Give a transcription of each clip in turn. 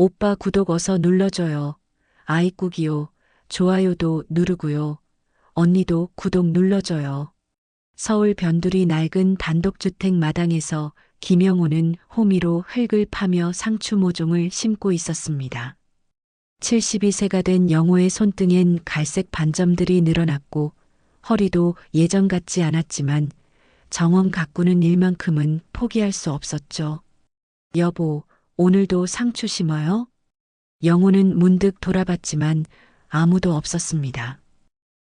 오빠 구독 어서 눌러줘요. 아이꾹이요. 좋아요도 누르고요. 언니도 구독 눌러줘요. 서울 변두리 낡은 단독주택 마당에서 김영호는 호미로 흙을 파며 상추 모종을 심고 있었습니다. 72세가 된 영호의 손등엔 갈색 반점들이 늘어났고 허리도 예전 같지 않았지만 정원 가꾸는 일만큼은 포기할 수 없었죠. 여보, 오늘도 상추 심어요? 영호는 문득 돌아봤지만 아무도 없었습니다.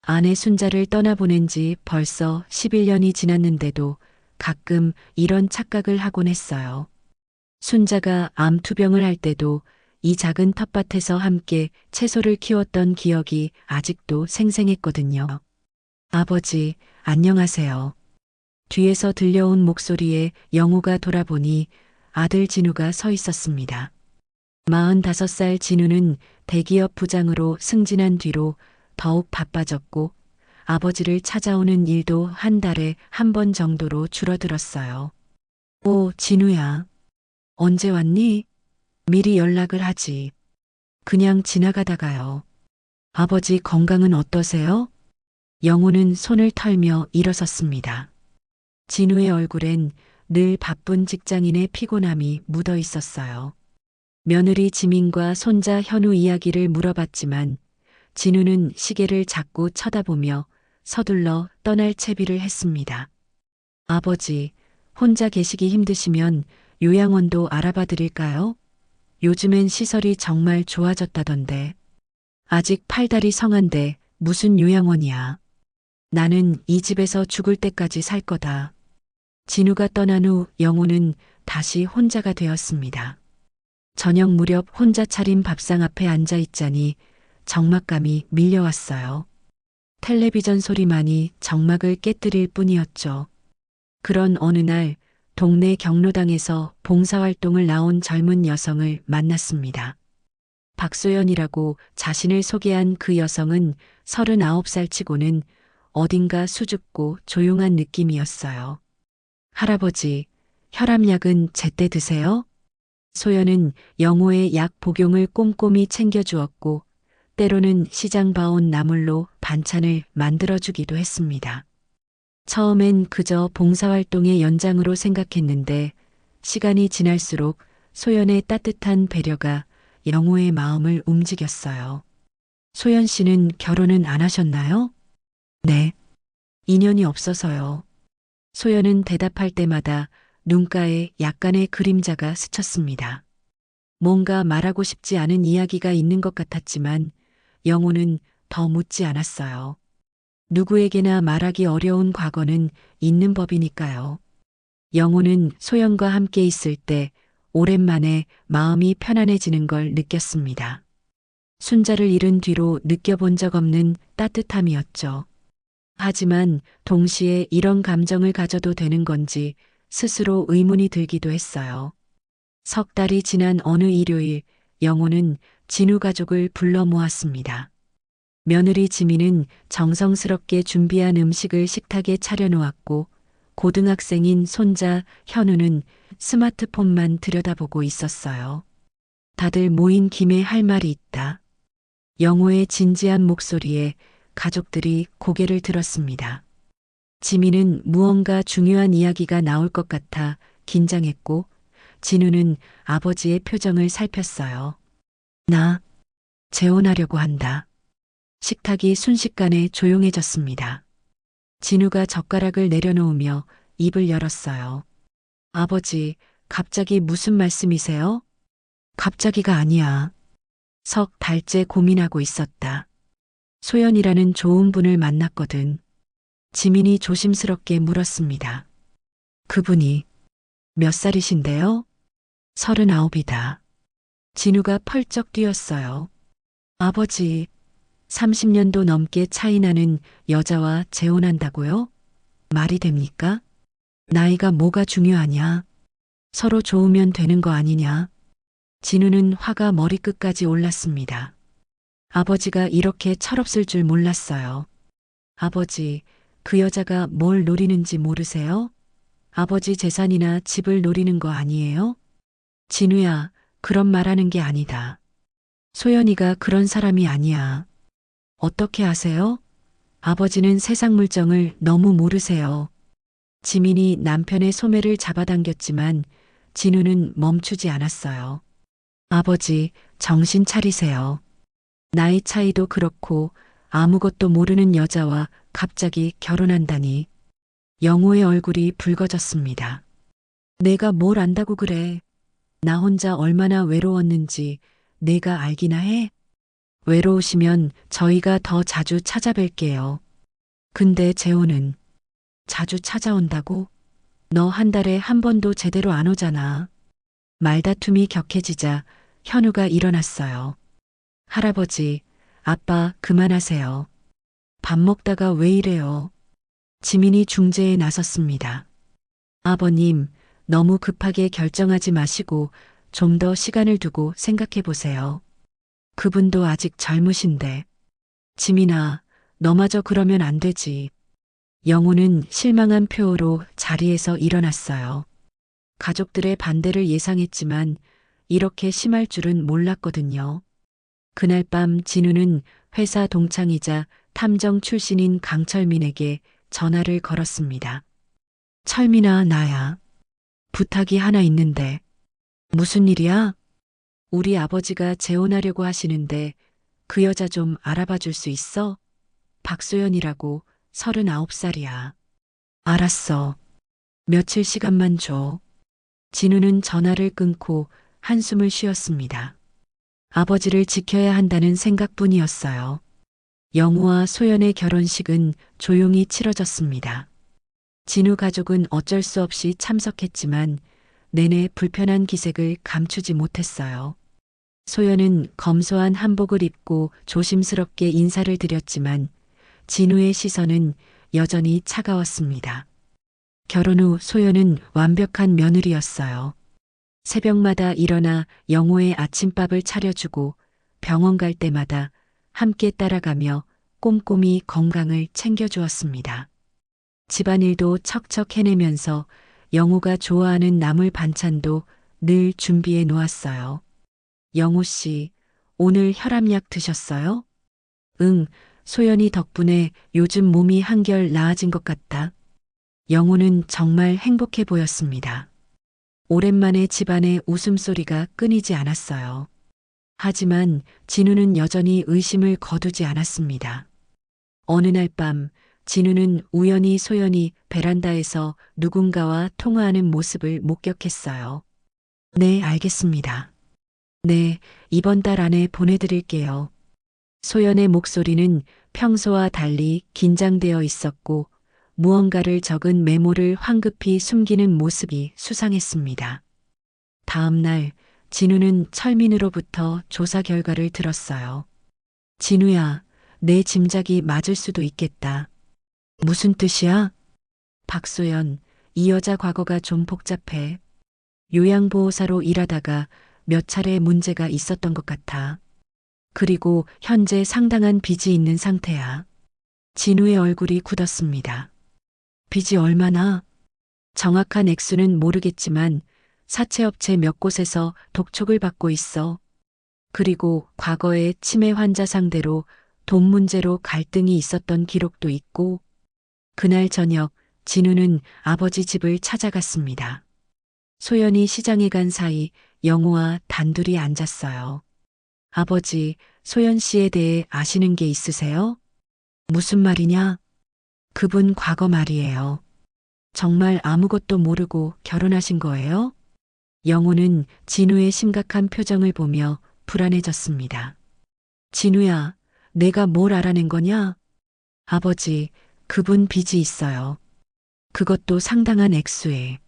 아내 순자를 떠나보낸 지 벌써 11년이 지났는데도 가끔 이런 착각을 하곤 했어요. 순자가 암투병을 할 때도 이 작은 텃밭에서 함께 채소를 키웠던 기억이 아직도 생생했거든요. 아버지, 안녕하세요. 뒤에서 들려온 목소리에 영호가 돌아보니 아들 진우가 서 있었습니다. 45살 진우는 대기업 부장으로 승진한 뒤로 더욱 바빠졌고 아버지를 찾아오는 일도 한 달에 한 번 정도로 줄어들었어요. 오, 진우야. 언제 왔니? 미리 연락을 하지. 그냥 지나가다가요. 아버지 건강은 어떠세요? 영호는 손을 털며 일어섰습니다. 진우의 얼굴엔 늘 바쁜 직장인의 피곤함이 묻어 있었어요. 며느리 지민과 손자 현우 이야기를 물어봤지만 진우는 시계를 자꾸 쳐다보며 서둘러 떠날 채비를 했습니다. 아버지, 혼자 계시기 힘드시면 요양원도 알아봐 드릴까요? 요즘엔 시설이 정말 좋아졌다던데. 아직 팔다리 성한데 무슨 요양원이야. 나는 이 집에서 죽을 때까지 살 거다. 진우가 떠난 후 영호는 다시 혼자가 되었습니다. 저녁 무렵 혼자 차린 밥상 앞에 앉아 있자니 적막감이 밀려왔어요. 텔레비전 소리만이 정막을 깨뜨릴 뿐이었죠. 그런 어느 날 동네 경로당에서 봉사활동을 나온 젊은 여성을 만났습니다. 박소연이라고 자신을 소개한 그 여성은 39살 치고는 어딘가 수줍고 조용한 느낌이었어요. 할아버지, 혈압약은 제때 드세요? 소연은 영호의 약 복용을 꼼꼼히 챙겨주었고 때로는 시장 봐온 나물로 반찬을 만들어주기도 했습니다. 처음엔 그저 봉사활동의 연장으로 생각했는데 시간이 지날수록 소연의 따뜻한 배려가 영호의 마음을 움직였어요. 소연 씨는 결혼은 안 하셨나요? 네. 인연이 없어서요. 소연은 대답할 때마다 눈가에 약간의 그림자가 스쳤습니다. 뭔가 말하고 싶지 않은 이야기가 있는 것 같았지만 영호는 더 묻지 않았어요. 누구에게나 말하기 어려운 과거는 있는 법이니까요. 영호는 소연과 함께 있을 때 오랜만에 마음이 편안해지는 걸 느꼈습니다. 순자를 잃은 뒤로 느껴본 적 없는 따뜻함이었죠. 하지만 동시에 이런 감정을 가져도 되는 건지 스스로 의문이 들기도 했어요. 석 달이 지난 어느 일요일 영호는 진우 가족을 불러 모았습니다. 며느리 지민은 정성스럽게 준비한 음식을 식탁에 차려놓았고 고등학생인 손자 현우는 스마트폰만 들여다보고 있었어요. 다들 모인 김에 할 말이 있다. 영호의 진지한 목소리에 가족들이 고개를 들었습니다. 지민은 무언가 중요한 이야기가 나올 것 같아 긴장했고 진우는 아버지의 표정을 살폈어요. 나 재혼하려고 한다. 식탁이 순식간에 조용해졌습니다. 진우가 젓가락을 내려놓으며 입을 열었어요. 아버지, 갑자기 무슨 말씀이세요? 갑자기가 아니야. 석 달째 고민하고 있었다. 소연이라는 좋은 분을 만났거든. 지민이 조심스럽게 물었습니다. 그분이 몇 살이신데요? 39이다. 진우가 펄쩍 뛰었어요. 아버지, 30년도 넘게 차이 나는 여자와 재혼한다고요? 말이 됩니까? 나이가 뭐가 중요하냐? 서로 좋으면 되는 거 아니냐? 진우는 화가 머리끝까지 올랐습니다. 아버지가 이렇게 철없을 줄 몰랐어요. 아버지, 그 여자가 뭘 노리는지 모르세요? 아버지 재산이나 집을 노리는 거 아니에요? 진우야, 그런 말하는 게 아니다. 소연이가 그런 사람이 아니야. 어떻게 아세요? 아버지는 세상 물정을 너무 모르세요. 지민이 남편의 소매를 잡아당겼지만 진우는 멈추지 않았어요. 아버지, 정신 차리세요. 나이 차이도 그렇고 아무것도 모르는 여자와 갑자기 결혼한다니. 영호의 얼굴이 붉어졌습니다. 내가 뭘 안다고 그래. 나 혼자 얼마나 외로웠는지 내가 알기나 해? 외로우시면 저희가 더 자주 찾아뵐게요. 근데 재호는 자주 찾아온다고? 너 한 달에 한 번도 제대로 안 오잖아. 말다툼이 격해지자 현우가 일어났어요. 할아버지, 아빠 그만하세요. 밥 먹다가 왜 이래요? 지민이 중재에 나섰습니다. 아버님, 너무 급하게 결정하지 마시고 좀 더 시간을 두고 생각해 보세요. 그분도 아직 젊으신데. 지민아, 너마저 그러면 안 되지. 영호는 실망한 표호로 자리에서 일어났어요. 가족들의 반대를 예상했지만 이렇게 심할 줄은 몰랐거든요. 그날 밤 진우는 회사 동창이자 탐정 출신인 강철민에게 전화를 걸었습니다. 철민아, 나야. 부탁이 하나 있는데. 무슨 일이야? 우리 아버지가 재혼하려고 하시는데 그 여자 좀 알아봐 줄 수 있어? 박소연이라고 39살이야. 알았어. 며칠 시간만 줘. 진우는 전화를 끊고 한숨을 쉬었습니다. 아버지를 지켜야 한다는 생각뿐이었어요. 영우와 소연의 결혼식은 조용히 치러졌습니다. 진우 가족은 어쩔 수 없이 참석했지만 내내 불편한 기색을 감추지 못했어요. 소연은 검소한 한복을 입고 조심스럽게 인사를 드렸지만 진우의 시선은 여전히 차가웠습니다. 결혼 후 소연은 완벽한 며느리였어요. 새벽마다 일어나 영호의 아침밥을 차려주고 병원 갈 때마다 함께 따라가며 꼼꼼히 건강을 챙겨주었습니다. 집안일도 척척 해내면서 영호가 좋아하는 나물 반찬도 늘 준비해 놓았어요. 영호 씨, 오늘 혈압약 드셨어요? 응, 소연이 덕분에 요즘 몸이 한결 나아진 것 같다. 영호는 정말 행복해 보였습니다. 오랜만에 집안의 웃음소리가 끊이지 않았어요. 하지만 진우는 여전히 의심을 거두지 않았습니다. 어느 날 밤 진우는 우연히 소연이 베란다에서 누군가와 통화하는 모습을 목격했어요. 네, 알겠습니다. 네, 이번 달 안에 보내드릴게요. 소연의 목소리는 평소와 달리 긴장되어 있었고 무언가를 적은 메모를 황급히 숨기는 모습이 수상했습니다. 다음 날 진우는 철민으로부터 조사 결과를 들었어요. 진우야, 내 짐작이 맞을 수도 있겠다. 무슨 뜻이야? 박소연, 이 여자 과거가 좀 복잡해. 요양보호사로 일하다가 몇 차례 문제가 있었던 것 같아. 그리고 현재 상당한 빚이 있는 상태야. 진우의 얼굴이 굳었습니다. 빚이 얼마나? 정확한 액수는 모르겠지만 사채업체 몇 곳에서 독촉을 받고 있어. 그리고 과거에 치매 환자 상대로 돈 문제로 갈등이 있었던 기록도 있고, 그날 저녁 진우는 아버지 집을 찾아갔습니다. 소연이 시장에 간 사이 영호와 단둘이 앉았어요. 아버지, 소연 씨에 대해 아시는 게 있으세요? 무슨 말이냐? 그분 과거 말이에요. 정말 아무것도 모르고 결혼하신 거예요? 영호는 진우의 심각한 표정을 보며 불안해졌습니다. 진우야, 내가 뭘 알아낸 거냐? 아버지, 그분 빚이 있어요. 그것도 상당한 액수에.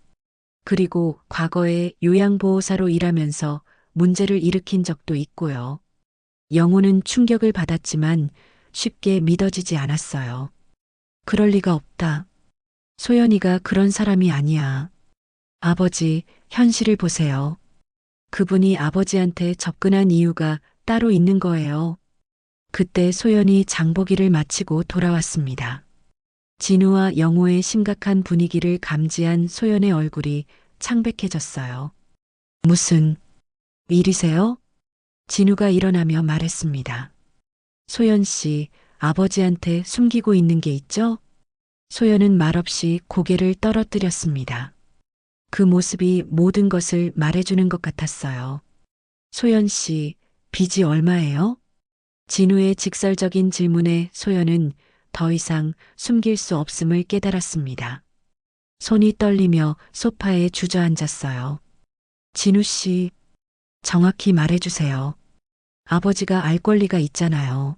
그리고 과거에 요양보호사로 일하면서 문제를 일으킨 적도 있고요. 영호는 충격을 받았지만 쉽게 믿어지지 않았어요. 그럴 리가 없다. 소연이가 그런 사람이 아니야. 아버지, 현실을 보세요. 그분이 아버지한테 접근한 이유가 따로 있는 거예요. 그때 소연이 장보기를 마치고 돌아왔습니다. 진우와 영호의 심각한 분위기를 감지한 소연의 얼굴이 창백해졌어요. 무슨 일이세요? 진우가 일어나며 말했습니다. 소연 씨, 아버지한테 숨기고 있는 게 있죠? 소연은 말없이 고개를 떨어뜨렸습니다. 그 모습이 모든 것을 말해주는 것 같았어요. 소연 씨, 빚이 얼마예요? 진우의 직설적인 질문에 소연은 더 이상 숨길 수 없음을 깨달았습니다. 손이 떨리며 소파에 주저앉았어요. 진우 씨, 정확히 말해주세요. 아버지가 알 권리가 있잖아요.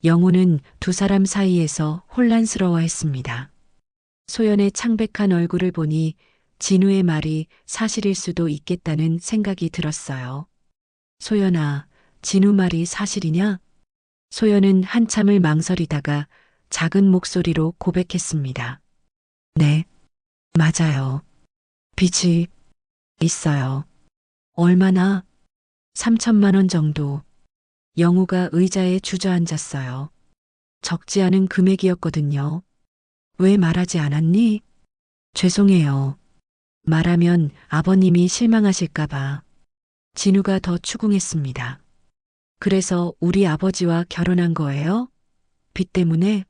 영호는 두 사람 사이에서 혼란스러워했습니다. 소연의 창백한 얼굴을 보니 진우의 말이 사실일 수도 있겠다는 생각이 들었어요. 소연아, 진우 말이 사실이냐? 소연은 한참을 망설이다가 작은 목소리로 고백했습니다. 네, 맞아요. 빚이 있어요. 얼마나? 3천만 원 정도. 영우가 의자에 주저앉았어요. 적지 않은 금액이었거든요. 왜 말하지 않았니? 죄송해요. 말하면 아버님이 실망하실까봐. 진우가 더 추궁했습니다. 그래서 우리 아버지와 결혼한 거예요? 빚 때문에?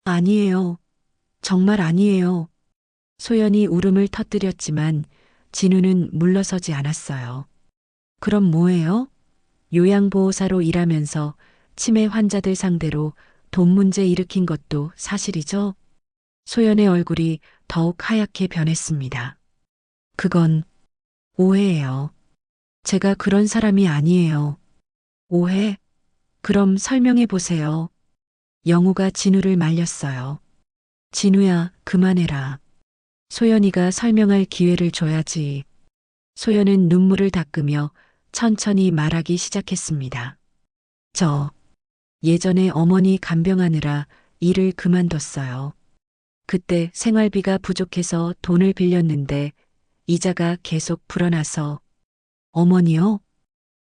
아니에요. 정말 아니에요. 소연이 울음을 터뜨렸지만 진우는 물러서지 않았어요. 그럼 뭐예요? 요양보호사로 일하면서 치매 환자들 상대로 돈 문제 일으킨 것도 사실이죠? 소연의 얼굴이 더욱 하얗게 변했습니다. 그건 오해예요. 제가 그런 사람이 아니에요. 오해? 그럼 설명해 보세요. 영우가 진우를 말렸어요. 진우야, 그만해라. 소연이가 설명할 기회를 줘야지. 소연은 눈물을 닦으며 천천히 말하기 시작했습니다. 저, 예전에 어머니 간병하느라 일을 그만뒀어요. 그때 생활비가 부족해서 돈을 빌렸는데 이자가 계속 불어나서. 어머니요?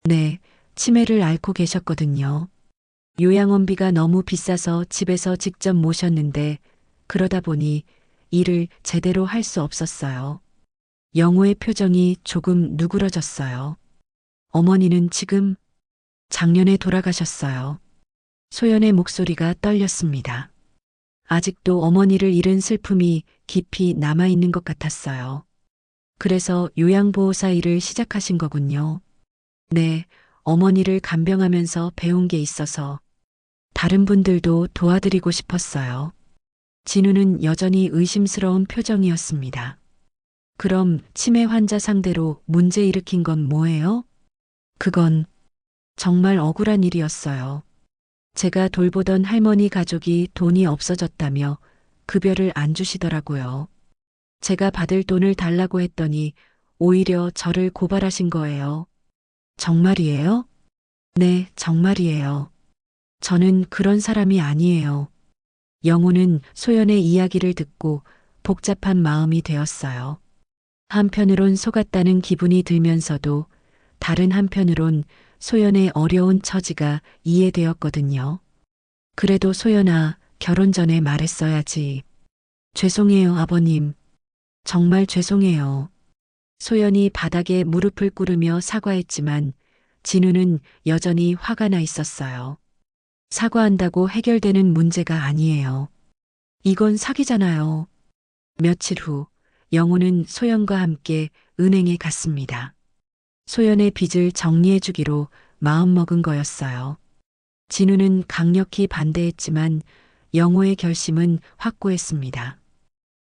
네, 치매를 앓고 계셨거든요. 요양원비가 너무 비싸서 집에서 직접 모셨는데 그러다 보니 일을 제대로 할 수 없었어요. 영호의 표정이 조금 누그러졌어요. 어머니는 지금 작년에 돌아가셨어요. 소연의 목소리가 떨렸습니다. 아직도 어머니를 잃은 슬픔이 깊이 남아있는 것 같았어요. 그래서 요양보호사 일을 시작하신 거군요. 네, 어머니를 간병하면서 배운 게 있어서 다른 분들도 도와드리고 싶었어요. 진우는 여전히 의심스러운 표정이었습니다. 그럼 치매 환자 상대로 문제 일으킨 건 뭐예요? 그건 정말 억울한 일이었어요. 제가 돌보던 할머니 가족이 돈이 없어졌다며 급여를 안 주시더라고요. 제가 받을 돈을 달라고 했더니 오히려 저를 고발하신 거예요. 정말이에요? 네, 정말이에요. 저는 그런 사람이 아니에요. 영호는 소연의 이야기를 듣고 복잡한 마음이 되었어요. 한편으론 속았다는 기분이 들면서도 다른 한편으론 소연의 어려운 처지가 이해되었거든요. 그래도 소연아, 결혼 전에 말했어야지. 죄송해요, 아버님. 정말 죄송해요. 소연이 바닥에 무릎을 꿇으며 사과했지만 진우는 여전히 화가 나 있었어요. 사과한다고 해결되는 문제가 아니에요. 이건 사기잖아요. 며칠 후 영호는 소연과 함께 은행에 갔습니다. 소연의 빚을 정리해 주기로 마음먹은 거였어요. 진우는 강력히 반대했지만 영호의 결심은 확고했습니다.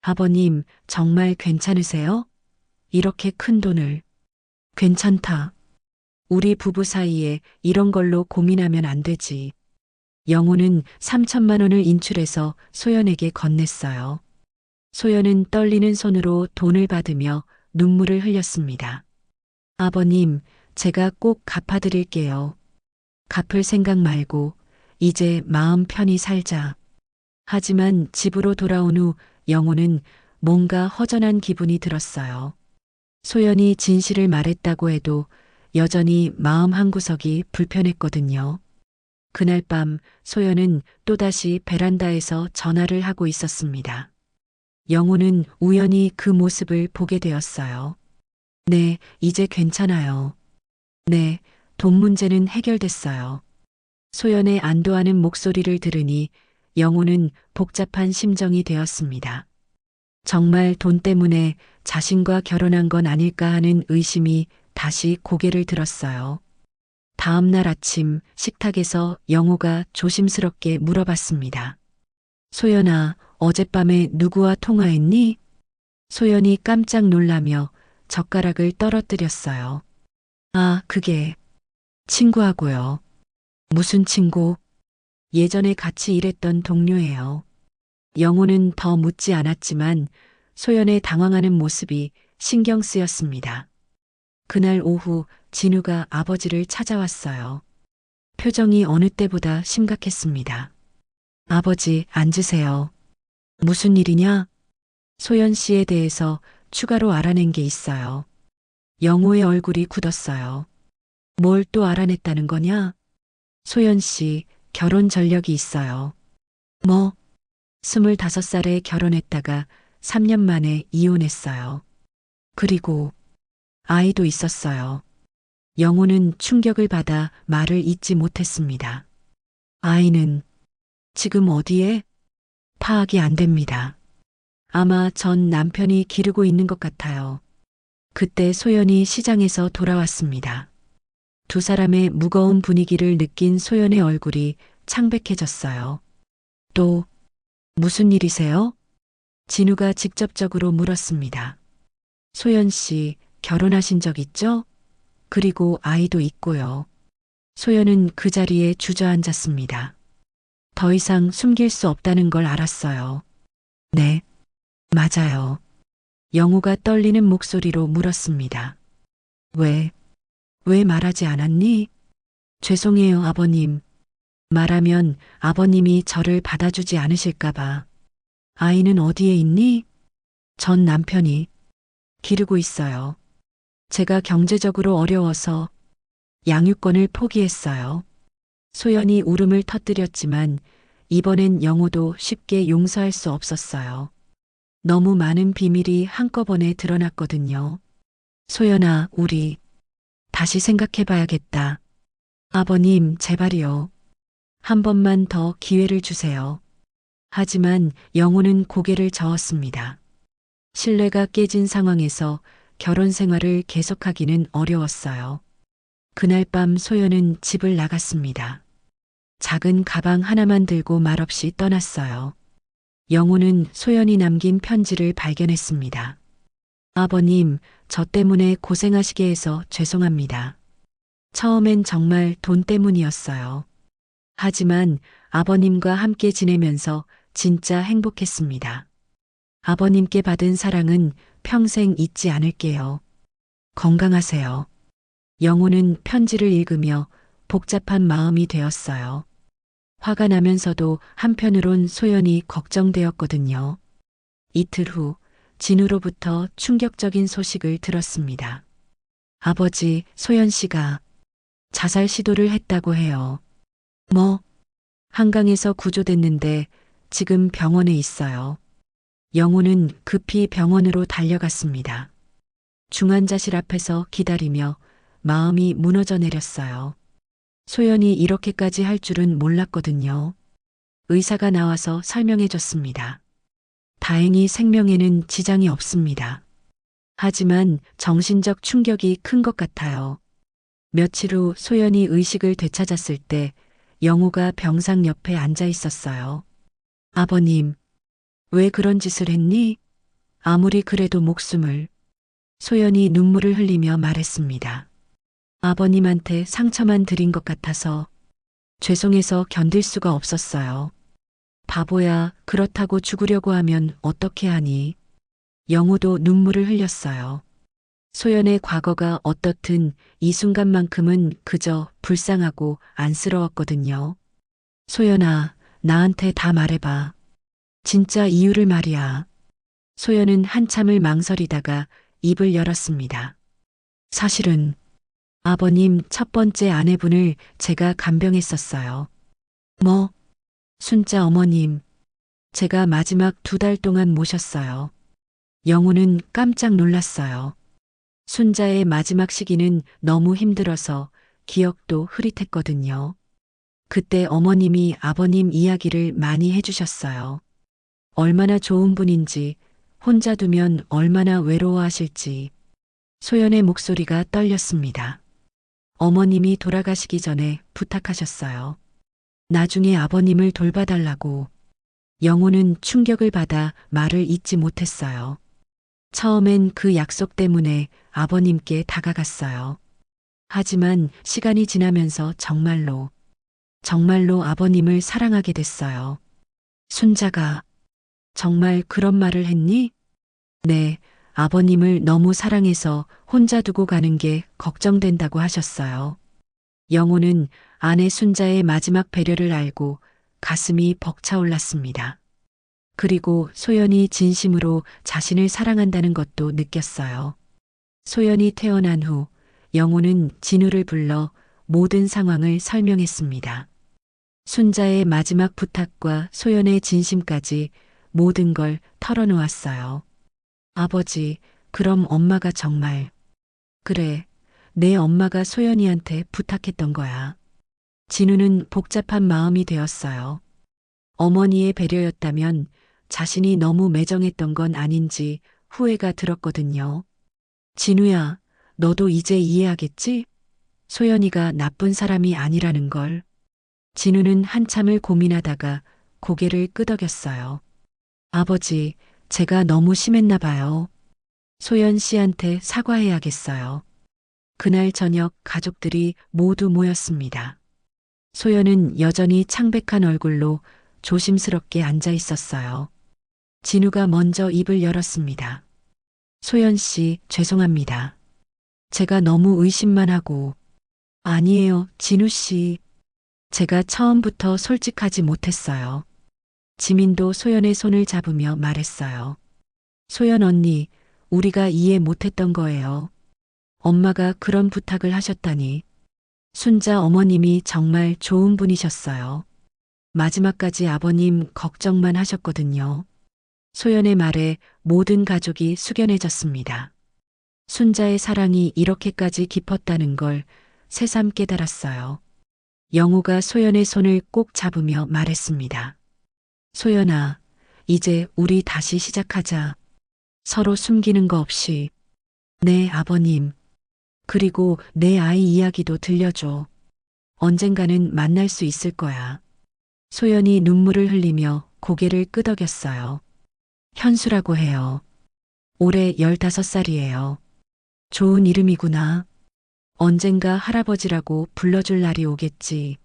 아버님, 정말 괜찮으세요? 이렇게 큰 돈을. 괜찮다. 우리 부부 사이에 이런 걸로 고민하면 안 되지. 영호는 3천만 원을 인출해서 소연에게 건넸어요. 소연은 떨리는 손으로 돈을 받으며 눈물을 흘렸습니다. 아버님, 제가 꼭 갚아드릴게요. 갚을 생각 말고 이제 마음 편히 살자. 하지만 집으로 돌아온 후 영호는 뭔가 허전한 기분이 들었어요. 소연이 진실을 말했다고 해도 여전히 마음 한구석이 불편했거든요. 그날 밤 소연은 또다시 베란다에서 전화를 하고 있었습니다. 영호는 우연히 그 모습을 보게 되었어요. 네, 이제 괜찮아요. 네, 돈 문제는 해결됐어요. 소연의 안도하는 목소리를 들으니 영호는 복잡한 심정이 되었습니다. 정말 돈 때문에 자신과 결혼한 건 아닐까 하는 의심이 다시 고개를 들었어요. 다음 날 아침 식탁에서 영호가 조심스럽게 물어봤습니다. 소연아, 어젯밤에 누구와 통화했니? 소연이 깜짝 놀라며 젓가락을 떨어뜨렸어요. 아, 그게 친구하고요. 무슨 친구? 예전에 같이 일했던 동료예요. 영호는 더 묻지 않았지만 소연의 당황하는 모습이 신경 쓰였습니다. 그날 오후 진우가 아버지를 찾아왔어요. 표정이 어느 때보다 심각했습니다. 아버지, 앉으세요. 무슨 일이냐? 소연 씨에 대해서 추가로 알아낸 게 있어요. 영호의 얼굴이 굳었어요. 뭘 또 알아냈다는 거냐? 소연 씨, 결혼 전력이 있어요. 뭐? 25살에 결혼했다가 3년 만에 이혼했어요. 그리고 아이도 있었어요. 영호는 충격을 받아 말을 잇지 못했습니다. 아이는 지금 어디에? 파악이 안 됩니다. 아마 전 남편이 기르고 있는 것 같아요. 그때 소연이 시장에서 돌아왔습니다. 두 사람의 무거운 분위기를 느낀 소연의 얼굴이 창백해졌어요. 또 무슨 일이세요? 진우가 직접적으로 물었습니다. 소연 씨, 결혼하신 적 있죠? 그리고 아이도 있고요. 소연은 그 자리에 주저앉았습니다. 더 이상 숨길 수 없다는 걸 알았어요. 네, 맞아요. 영호가 떨리는 목소리로 물었습니다. 왜, 왜 말하지 않았니? 죄송해요, 아버님. 말하면 아버님이 저를 받아주지 않으실까봐. 아이는 어디에 있니? 전 남편이 기르고 있어요. 제가 경제적으로 어려워서 양육권을 포기했어요. 소연이 울음을 터뜨렸지만 이번엔 영호도 쉽게 용서할 수 없었어요. 너무 많은 비밀이 한꺼번에 드러났거든요. 소연아, 우리 다시 생각해 봐야겠다. 아버님, 제발이요. 한 번만 더 기회를 주세요. 하지만 영호는 고개를 저었습니다. 신뢰가 깨진 상황에서 결혼 생활을 계속하기는 어려웠어요. 그날 밤 소연은 집을 나갔습니다. 작은 가방 하나만 들고 말없이 떠났어요. 영호는 소연이 남긴 편지를 발견했습니다. 아버님, 저 때문에 고생하시게 해서 죄송합니다. 처음엔 정말 돈 때문이었어요. 하지만 아버님과 함께 지내면서 진짜 행복했습니다. 아버님께 받은 사랑은 평생 잊지 않을게요. 건강하세요. 영호는 편지를 읽으며 복잡한 마음이 되었어요. 화가 나면서도 한편으론 소연이 걱정되었거든요. 이틀 후 진우로부터 충격적인 소식을 들었습니다. 아버지, 소연 씨가 자살 시도를 했다고 해요. 뭐? 한강에서 구조됐는데 지금 병원에 있어요. 영호는 급히 병원으로 달려갔습니다. 중환자실 앞에서 기다리며 마음이 무너져 내렸어요. 소연이 이렇게까지 할 줄은 몰랐거든요. 의사가 나와서 설명해 줬습니다. 다행히 생명에는 지장이 없습니다. 하지만 정신적 충격이 큰 것 같아요. 며칠 후 소연이 의식을 되찾았을 때 영호가 병상 옆에 앉아 있었어요. 아버님, 왜 그런 짓을 했니? 아무리 그래도 목숨을. 소연이 눈물을 흘리며 말했습니다. 아버님한테 상처만 드린 것 같아서 죄송해서 견딜 수가 없었어요. 바보야, 그렇다고 죽으려고 하면 어떻게 하니? 영호도 눈물을 흘렸어요. 소연의 과거가 어떻든 이 순간만큼은 그저 불쌍하고 안쓰러웠거든요. 소연아, 나한테 다 말해봐. 진짜 이유를 말이야. 소연은 한참을 망설이다가 입을 열었습니다. 사실은 아버님 첫 번째 아내분을 제가 간병했었어요. 뭐? 순자 어머님, 제가 마지막 2달 동안 모셨어요. 영호는 깜짝 놀랐어요. 순자의 마지막 시기는 너무 힘들어서 기억도 흐릿했거든요. 그때 어머님이 아버님 이야기를 많이 해주셨어요. 얼마나 좋은 분인지, 혼자 두면 얼마나 외로워하실지. 소연의 목소리가 떨렸습니다. 어머님이 돌아가시기 전에 부탁하셨어요. 나중에 아버님을 돌봐달라고. 영호는 충격을 받아 말을 잇지 못했어요. 처음엔 그 약속 때문에 아버님께 다가갔어요. 하지만 시간이 지나면서 정말로 아버님을 사랑하게 됐어요. 순자가 정말 그런 말을 했니? 네, 아버님을 너무 사랑해서 혼자 두고 가는 게 걱정된다고 하셨어요. 영호는 아내 순자의 마지막 배려를 알고 가슴이 벅차올랐습니다. 그리고 소연이 진심으로 자신을 사랑한다는 것도 느꼈어요. 소연이 태어난 후 영호는 진우를 불러 모든 상황을 설명했습니다. 순자의 마지막 부탁과 소연의 진심까지 모든 걸 털어놓았어요. 아버지, 그럼 엄마가 정말. 그래, 내 엄마가 소연이한테 부탁했던 거야. 진우는 복잡한 마음이 되었어요. 어머니의 배려였다면 자신이 너무 매정했던 건 아닌지 후회가 들었거든요. 진우야, 너도 이제 이해하겠지? 소연이가 나쁜 사람이 아니라는 걸. 진우는 한참을 고민하다가 고개를 끄덕였어요. 아버지, 제가 너무 심했나 봐요. 소연 씨한테 사과해야겠어요. 그날 저녁 가족들이 모두 모였습니다. 소연은 여전히 창백한 얼굴로 조심스럽게 앉아 있었어요. 진우가 먼저 입을 열었습니다. 소연 씨, 죄송합니다. 제가 너무 의심만 하고. 아니에요, 진우 씨. 제가 처음부터 솔직하지 못했어요. 지민도 소연의 손을 잡으며 말했어요. 소연 언니, 우리가 이해 못했던 거예요. 엄마가 그런 부탁을 하셨다니. 순자 어머님이 정말 좋은 분이셨어요. 마지막까지 아버님 걱정만 하셨거든요. 소연의 말에 모든 가족이 숙연해졌습니다. 순자의 사랑이 이렇게까지 깊었다는 걸 새삼 깨달았어요. 영호가 소연의 손을 꼭 잡으며 말했습니다. 소연아, 이제 우리 다시 시작하자. 서로 숨기는 거 없이. 네, 아버님. 그리고 내 아이 이야기도 들려줘. 언젠가는 만날 수 있을 거야. 소연이 눈물을 흘리며 고개를 끄덕였어요. 현수라고 해요. 올해 15살이에요. 좋은 이름이구나. 언젠가 할아버지라고 불러줄 날이 오겠지.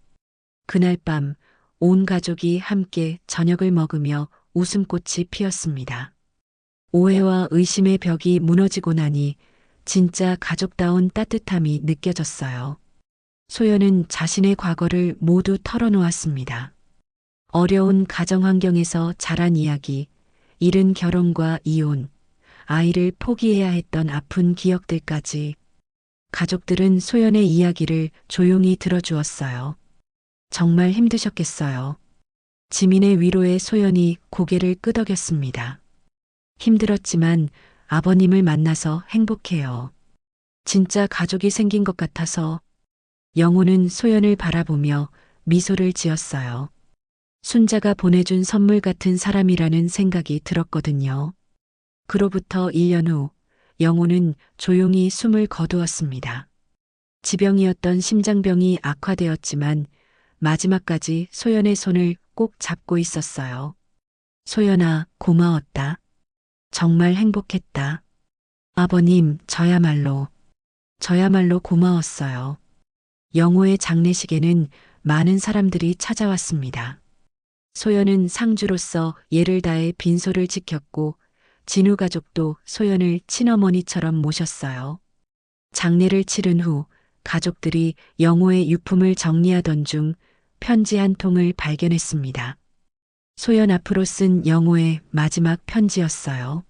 그날 밤 온 가족이 함께 저녁을 먹으며 웃음꽃이 피었습니다. 오해와 의심의 벽이 무너지고 나니 진짜 가족다운 따뜻함이 느껴졌어요. 소연은 자신의 과거를 모두 털어놓았습니다. 어려운 가정 환경에서 자란 이야기, 이른 결혼과 이혼, 아이를 포기해야 했던 아픈 기억들까지. 가족들은 소연의 이야기를 조용히 들어주었어요. 정말 힘드셨겠어요. 지민의 위로에 소연이 고개를 끄덕였습니다. 힘들었지만 아버님을 만나서 행복해요. 진짜 가족이 생긴 것 같아서. 영호는 소연을 바라보며 미소를 지었어요. 순자가 보내준 선물 같은 사람이라는 생각이 들었거든요. 그로부터 1년 후 영호는 조용히 숨을 거두었습니다. 지병이었던 심장병이 악화되었지만 마지막까지 소연의 손을 꼭 잡고 있었어요. 소연아, 고마웠다. 정말 행복했다. 아버님, 저야말로 고마웠어요. 영호의 장례식에는 많은 사람들이 찾아왔습니다. 소연은 상주로서 예를 다해 빈소를 지켰고 진우 가족도 소연을 친어머니처럼 모셨어요. 장례를 치른 후 가족들이 영호의 유품을 정리하던 중 편지 한 통을 발견했습니다. 소연 앞으로 쓴 영호의 마지막 편지였어요.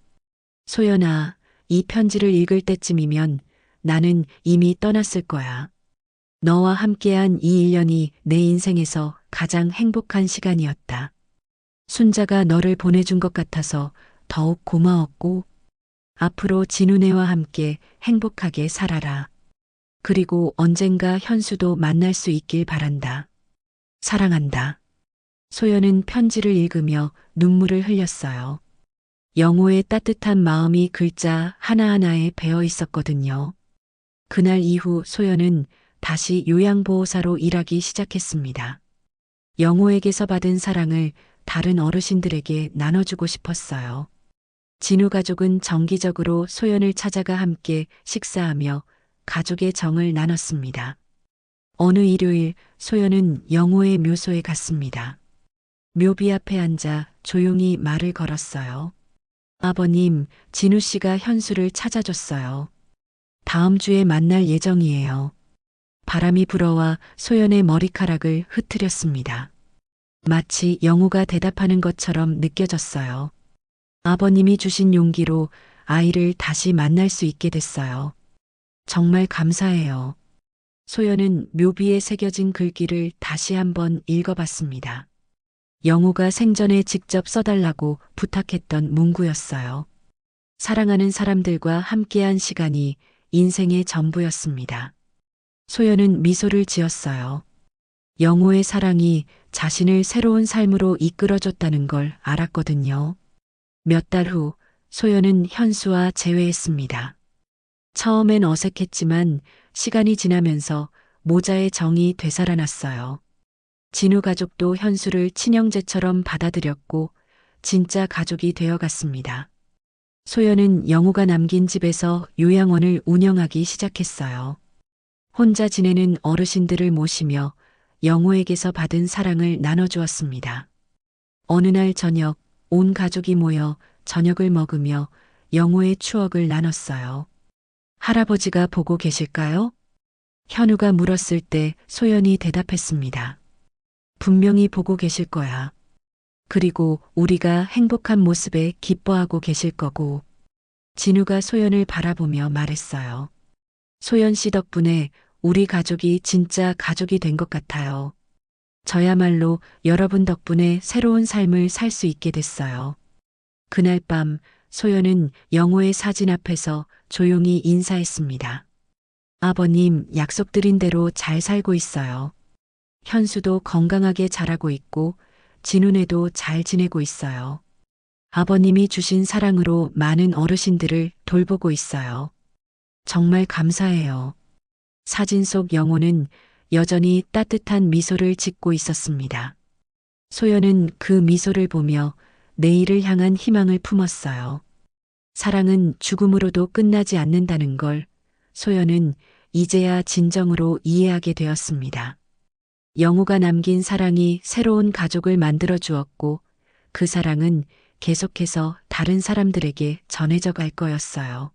소연아, 이 편지를 읽을 때쯤이면 나는 이미 떠났을 거야. 너와 함께한 이 1년이 내 인생에서 가장 행복한 시간이었다. 순자가 너를 보내준 것 같아서 더욱 고마웠고 앞으로 진우네와 함께 행복하게 살아라. 그리고 언젠가 현수도 만날 수 있길 바란다. 사랑한다. 소연은 편지를 읽으며 눈물을 흘렸어요. 영호의 따뜻한 마음이 글자 하나하나에 배어 있었거든요. 그날 이후 소연은 다시 요양보호사로 일하기 시작했습니다. 영호에게서 받은 사랑을 다른 어르신들에게 나눠주고 싶었어요. 진우 가족은 정기적으로 소연을 찾아가 함께 식사하며 가족의 정을 나눴습니다. 어느 일요일 소연은 영호의 묘소에 갔습니다. 묘비 앞에 앉아 조용히 말을 걸었어요. 아버님, 진우 씨가 현수를 찾아줬어요. 다음 주에 만날 예정이에요. 바람이 불어와 소연의 머리카락을 흐트렸습니다. 마치 영호가 대답하는 것처럼 느껴졌어요. 아버님이 주신 용기로 아이를 다시 만날 수 있게 됐어요. 정말 감사해요. 소연은 묘비에 새겨진 글귀를 다시 한번 읽어봤습니다. 영호가 생전에 직접 써달라고 부탁했던 문구였어요. 사랑하는 사람들과 함께한 시간이 인생의 전부였습니다. 소연은 미소를 지었어요. 영호의 사랑이 자신을 새로운 삶으로 이끌어줬다는 걸 알았거든요. 몇 달 후 소연은 현수와 재회했습니다. 처음엔 어색했지만 시간이 지나면서 모자의 정이 되살아났어요. 진우 가족도 현수를 친형제처럼 받아들였고 진짜 가족이 되어갔습니다. 소연은 영호가 남긴 집에서 요양원을 운영하기 시작했어요. 혼자 지내는 어르신들을 모시며 영호에게서 받은 사랑을 나눠주었습니다. 어느 날 저녁 온 가족이 모여 저녁을 먹으며 영호의 추억을 나눴어요. 할아버지가 보고 계실까요? 현우가 물었을 때 소연이 대답했습니다. 분명히 보고 계실 거야. 그리고 우리가 행복한 모습에 기뻐하고 계실 거고. 진우가 소연을 바라보며 말했어요. 소연 씨 덕분에 우리 가족이 진짜 가족이 된 것 같아요. 저야말로 여러분 덕분에 새로운 삶을 살 수 있게 됐어요. 그날 밤 소연은 영호의 사진 앞에서 조용히 인사했습니다. 아버님, 약속드린 대로 잘 살고 있어요. 현수도 건강하게 자라고 있고 진훈애도 잘 지내고 있어요. 아버님이 주신 사랑으로 많은 어르신들을 돌보고 있어요. 정말 감사해요. 사진 속 영호는 여전히 따뜻한 미소를 짓고 있었습니다. 소연은 그 미소를 보며 내일을 향한 희망을 품었어요. 사랑은 죽음으로도 끝나지 않는다는 걸 소연은 이제야 진정으로 이해하게 되었습니다. 영호가 남긴 사랑이 새로운 가족을 만들어 주었고 그 사랑은 계속해서 다른 사람들에게 전해져 갈 거였어요.